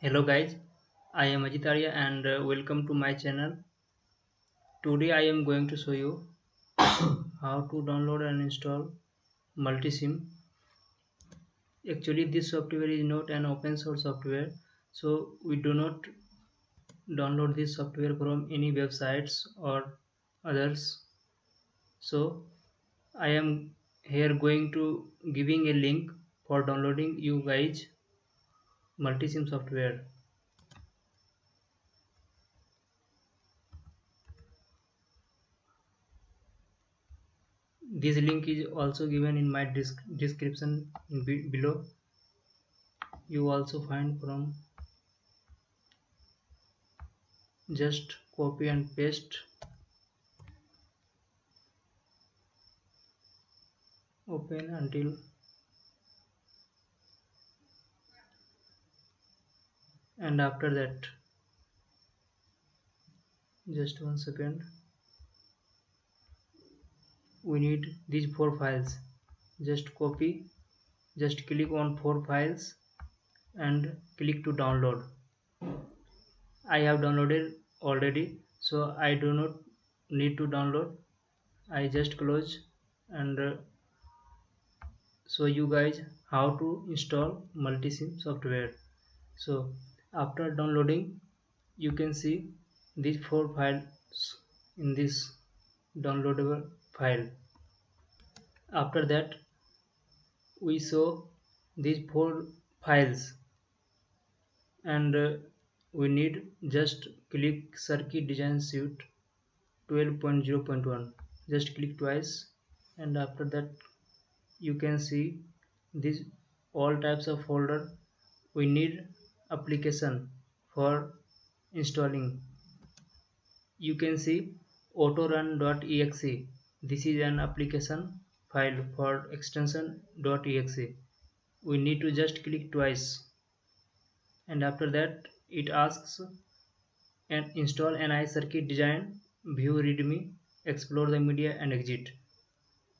Hello guys, I am Ajitarya and welcome to my channel. Today I am going to show you how to download and install MULTISIM. Actually this software is not an open source software, so we do not download this software from any websites or others. So I am here going to giving a link for downloading you guys MULTISIM software. This link is also given in my description below. You also find from just copy and paste, open until and after that just 1 second, we need these 4 files. Just copy, just click on 4 files and click to download. I have downloaded already, so I do not need to download. I just close and show you guys how to install MULTISIM software. So after downloading, you can see these 4 files in this downloadable file. After that, we saw these 4 files and we need just click Circuit Design Suite 12.0.1. Just click twice and after that you can see these all types of folder. We need application for installing. You can see autorun.exe. This is an application file for extension.exe. We need to just click twice and after that it asks and install NI circuit design, view readme, explore the media and exit.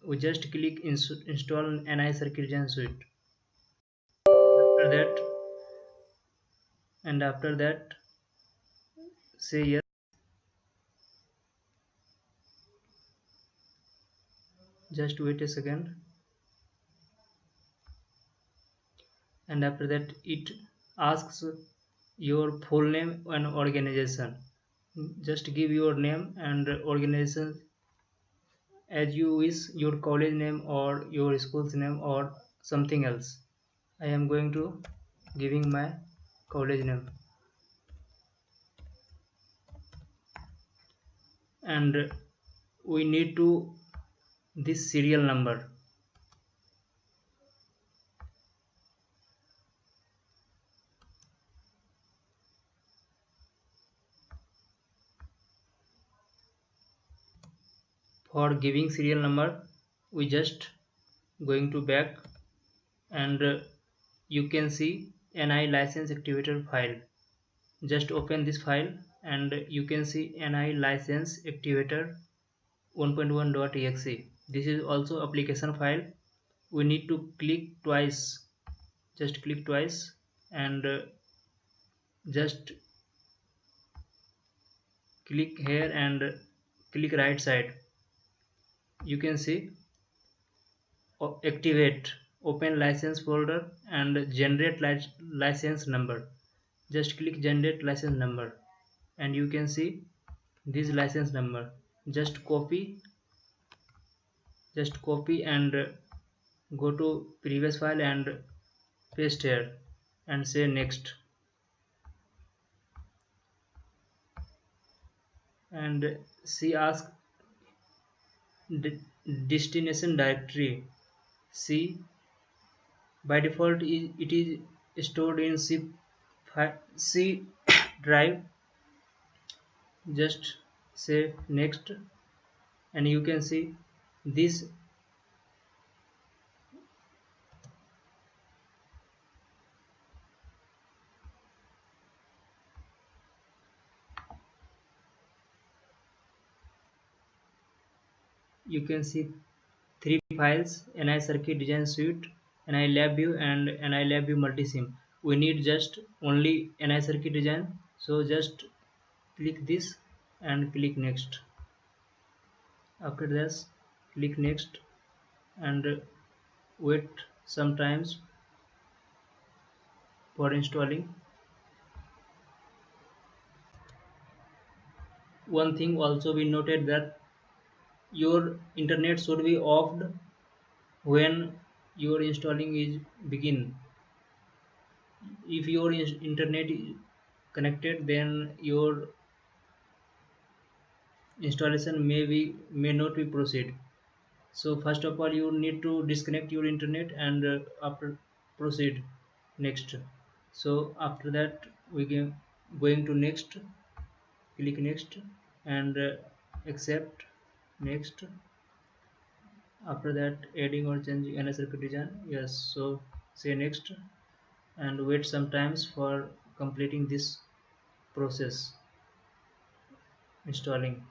We just click install NI circuit design suite. After that say yes. Just wait a second and after that it asks your full name and organization. Just give your name and organization as you wish, your college name or your school's name or something else. I am going to giving my college name and we need to this serial number. For giving serial number, we just going to back and you can see NI license activator file. Just open this file and you can see NI license activator 1.1.exe. This is also application file. We need to click twice. Just click twice and just click here and click right side. You can see activate, open license folder and generate license number. Just click generate license number and you can see this license number. Just copy and go to previous file and paste here and say next and see ask destination directory. See, by default it is stored in C drive. Just say next and you can see this you can see 3 files: NI circuit design suite, NI lab view and NI lab view multisim. we need just only NI circuit design, so just click this and click next. After this, click next and wait sometimes for installing. One thing also we noted that your internet should be offed when your installing is begin. If your internet is connected, then your installation may not be proceed. So first of all you need to disconnect your internet and after proceed next. So after that we going to next, click next and accept next. After that adding or changing any circuit design, yes, so say next and wait some times for completing this process installing.